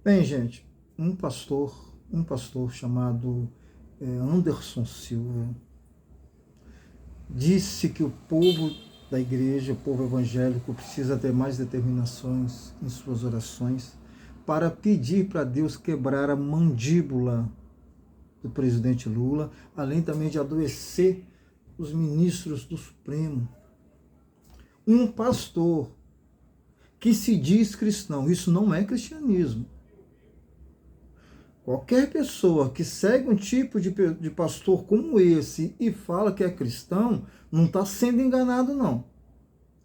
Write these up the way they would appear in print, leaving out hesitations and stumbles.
Bem, gente, um pastor chamado Anderson Silva, disse que o povo da igreja, o povo evangélico, precisa ter mais determinações em suas orações para pedir para Deus quebrar a mandíbula do presidente Lula, além também de adoecer os ministros do Supremo. Um pastor que se diz cristão, isso não é cristianismo. Qualquer pessoa que segue um tipo de pastor como esse e fala que é cristão, não está sendo enganado, não.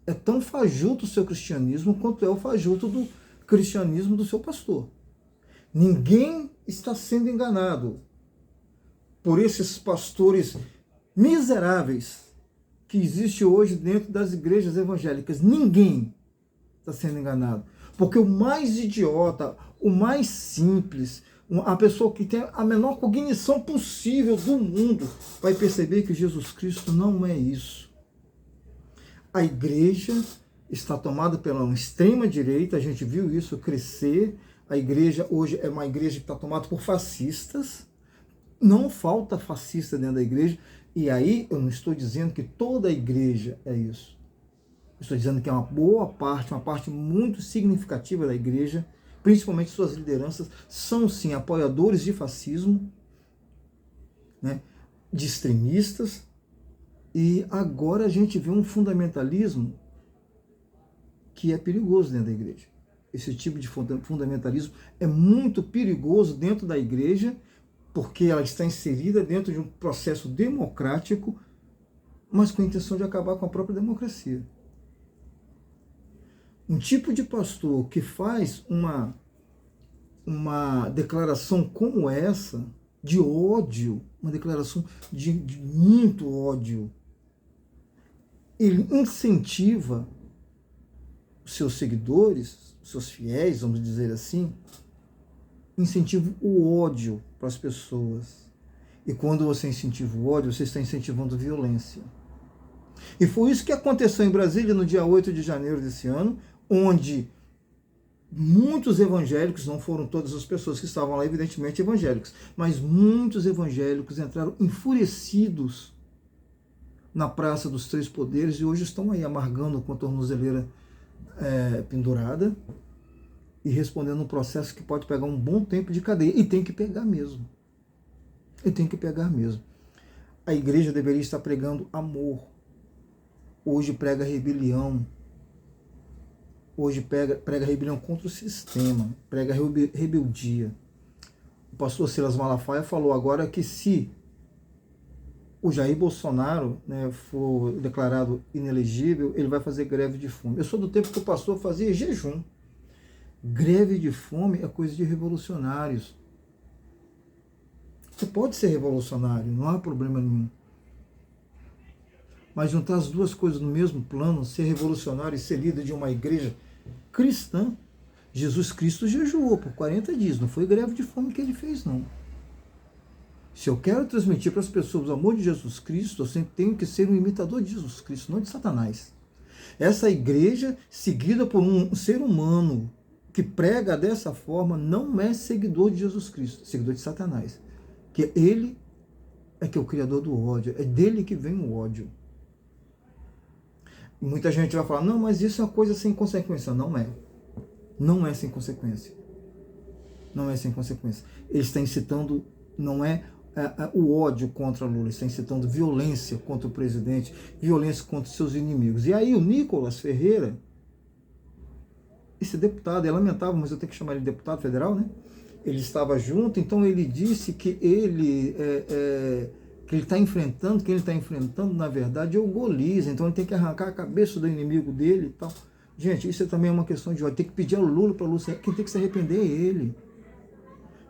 É tão fajuto o seu cristianismo quanto é o fajuto do cristianismo do seu pastor. Ninguém está sendo enganado por esses pastores miseráveis que existem hoje dentro das igrejas evangélicas. Ninguém está sendo enganado. Porque o mais idiota, o mais simples, a pessoa que tem a menor cognição possível do mundo vai perceber que Jesus Cristo não é isso. A igreja está tomada pela extrema direita, a gente viu isso crescer. A igreja hoje é uma igreja que está tomada por fascistas. Não falta fascista dentro da igreja. E aí eu não estou dizendo que toda a igreja é isso. Estou dizendo que é uma boa parte, uma parte muito significativa da igreja, principalmente suas lideranças, são sim apoiadores de fascismo, né, de extremistas, e agora a gente vê um fundamentalismo que é perigoso dentro da igreja. Esse tipo de fundamentalismo é muito perigoso dentro da igreja, porque ela está inserida dentro de um processo democrático, mas com a intenção de acabar com a própria democracia. Um tipo de pastor que faz uma declaração como essa, de ódio, uma declaração de muito ódio, ele incentiva os seus seguidores, os seus fiéis, vamos dizer assim, incentiva o ódio para as pessoas. E quando você incentiva o ódio, você está incentivando violência. E foi isso que aconteceu em Brasília no dia 8 de janeiro desse ano, onde muitos evangélicos, não foram todas as pessoas que estavam lá, evidentemente evangélicos, mas muitos evangélicos entraram enfurecidos na Praça dos Três Poderes e hoje estão aí amargando com a tornozeleira pendurada e respondendo um processo que pode pegar um bom tempo de cadeia. E tem que pegar mesmo. E tem que pegar mesmo. A igreja deveria estar pregando amor. Hoje prega rebelião. Hoje prega rebelião contra o sistema, prega rebeldia. O pastor Silas Malafaia falou agora que se o Jair Bolsonaro, né, for declarado inelegível, ele vai fazer greve de fome. Eu sou do tempo que o pastor fazia jejum. Greve de fome é coisa de revolucionários. Você pode ser revolucionário, não há problema nenhum. Mas juntar as duas coisas no mesmo plano, ser revolucionário e ser líder de uma igreja cristã. Jesus Cristo jejuou por 40 dias, não foi greve de fome que ele fez, não. Se eu quero transmitir para as pessoas o amor de Jesus Cristo, eu sempre tenho que ser um imitador de Jesus Cristo, não de Satanás. Essa igreja, seguida por um ser humano que prega dessa forma, não é seguidor de Jesus Cristo, é seguidor de Satanás. Que ele é que é o criador do ódio, é dele que vem o ódio. Muita gente vai falar, não, mas isso é uma coisa sem consequência. Não é. Não é sem consequência. Não é sem consequência. Ele está incitando, não é o ódio contra Lula, ele está incitando violência contra o presidente, violência contra os seus inimigos. E aí o Nicolas Ferreira, esse deputado, é lamentável, mas eu tenho que chamar ele de deputado federal, né? Ele estava junto, então ele disse que ele que ele está enfrentando, na verdade, é o Golias, então ele tem que arrancar a cabeça do inimigo dele e tal. Gente, isso também é uma questão de ódio. Tem que pedir ao Lula para o Lula, quem tem que se arrepender é ele.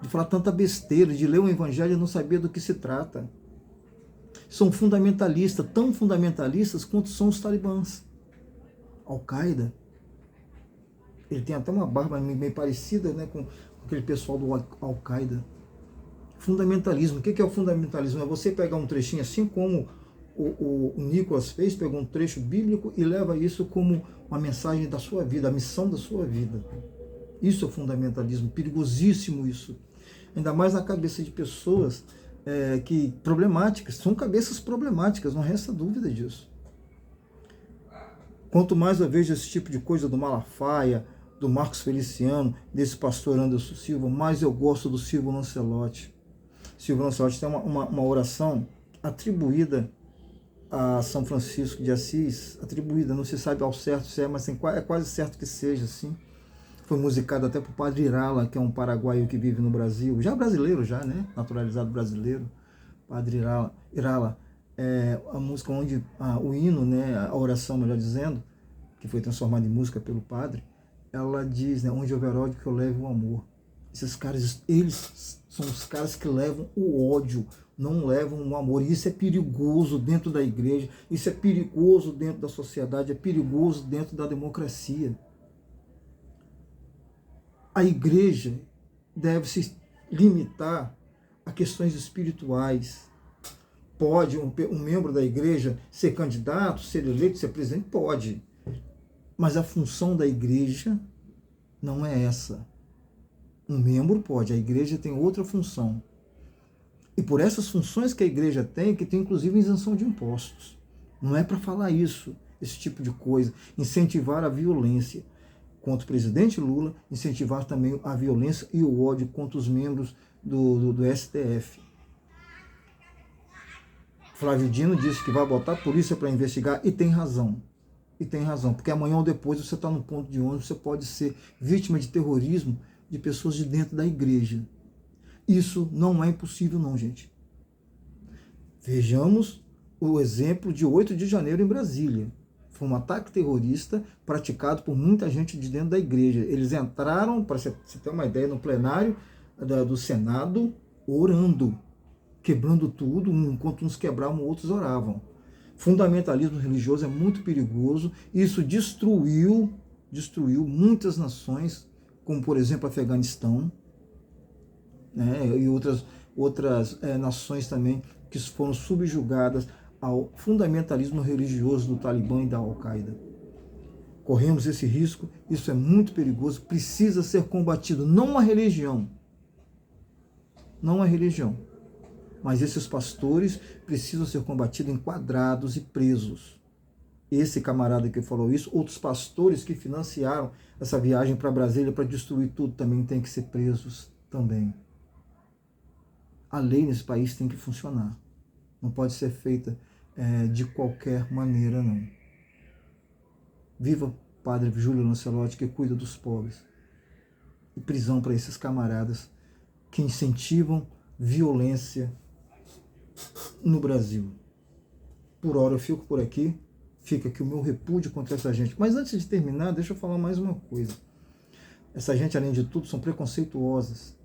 De falar tanta besteira, de ler o evangelho e não saber do que se trata. São fundamentalistas, tão fundamentalistas quanto são os talibãs. Al-Qaeda, ele tem até uma barba meio parecida, né, com aquele pessoal do Al-Qaeda. Fundamentalismo. O que é o fundamentalismo? É você pegar um trechinho, assim como o Nicolas fez, pegou um trecho bíblico e leva isso como uma mensagem da sua vida, a missão da sua vida. Isso é fundamentalismo, perigosíssimo isso. Ainda mais na cabeça de pessoas problemáticas, são cabeças problemáticas, não resta dúvida disso. Quanto mais eu vejo esse tipo de coisa do Malafaia, do Marcos Feliciano, desse pastor Anderson Silva, mais eu gosto do Silvio Lancelotti. Silvio Lancelotti tem uma oração atribuída a São Francisco de Assis, atribuída, não se sabe ao certo se é, mas é quase certo que seja assim. Foi musicado até por Padre Irala, que é um paraguaio que vive no Brasil, já brasileiro já, né? Naturalizado brasileiro. Padre Irala, a música onde o hino, né, a oração, melhor dizendo, que foi transformada em música pelo padre, ela diz, né, onde houver ódio que eu leve o amor. Esses caras, eles são os caras que levam o ódio, não levam o amor. E isso é perigoso dentro da igreja, isso é perigoso dentro da sociedade, é perigoso dentro da democracia. A igreja deve se limitar a questões espirituais. Pode um membro da igreja ser candidato, ser eleito, ser presidente? Pode. Mas a função da igreja não é essa. Um membro pode, a igreja tem outra função. E por essas funções que a igreja tem, que tem inclusive isenção de impostos. Não é para falar isso, esse tipo de coisa. Incentivar a violência contra o presidente Lula, incentivar também a violência e o ódio contra os membros do STF. Flávio Dino disse que vai botar a polícia para investigar e tem razão. E tem razão, porque amanhã ou depois você está no ponto de ônibus, você pode ser vítima de terrorismo de pessoas de dentro da igreja. Isso não é impossível não, gente. Vejamos o exemplo de 8 de janeiro em Brasília. Foi um ataque terrorista praticado por muita gente de dentro da igreja. Eles entraram, para você ter uma ideia, no plenário do Senado, orando, quebrando tudo, enquanto uns quebravam, outros oravam. Fundamentalismo religioso é muito perigoso. Isso destruiu muitas nações, como por exemplo Afeganistão, né, e outras nações também que foram subjugadas ao fundamentalismo religioso do Talibã e da Al-Qaeda. Corremos esse risco, isso é muito perigoso, precisa ser combatido, não a religião, mas esses pastores precisam ser combatidos, enquadrados e presos. Esse camarada que falou isso, outros pastores que financiaram essa viagem para Brasília para destruir tudo também têm que ser presos também. A lei nesse país tem que funcionar, não pode ser feita de qualquer maneira, não. Viva o Padre Júlio Lancelotti, que cuida dos pobres. E prisão para esses camaradas que incentivam violência no Brasil. Por hora eu fico por aqui. Fica aqui o meu repúdio contra essa gente. Mas antes de terminar, deixa eu falar mais uma coisa. Essa gente, além de tudo, são preconceituosas.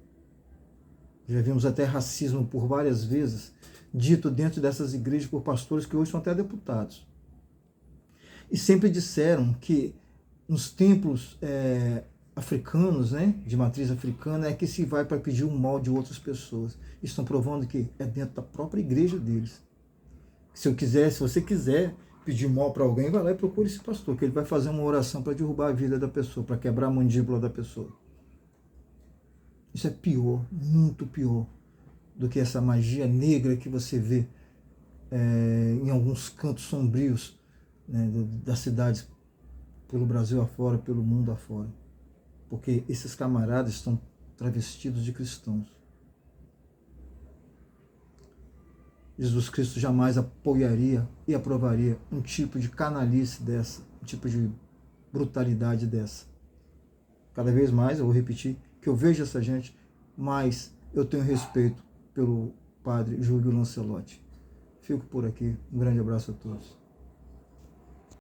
Já vimos até racismo por várias vezes dito dentro dessas igrejas por pastores que hoje são até deputados. E sempre disseram que nos templos africanos, né, de matriz africana, é que se vai para pedir o mal de outras pessoas. Estão provando que é dentro da própria igreja deles. Se você quiser pedir mal para alguém, vai lá e procure esse pastor, que ele vai fazer uma oração para derrubar a vida da pessoa, para quebrar a mandíbula da pessoa. Isso é pior, muito pior, do que essa magia negra que você vê em alguns cantos sombrios, né, das cidades pelo Brasil afora, pelo mundo afora. Porque esses camaradas estão travestidos de cristãos. Jesus Cristo jamais apoiaria e aprovaria um tipo de canalice dessa, um tipo de brutalidade dessa. Cada vez mais, eu vou repetir, que eu vejo essa gente, mas eu tenho respeito pelo Padre Júlio Lancelotti. Fico por aqui. Um grande abraço a todos.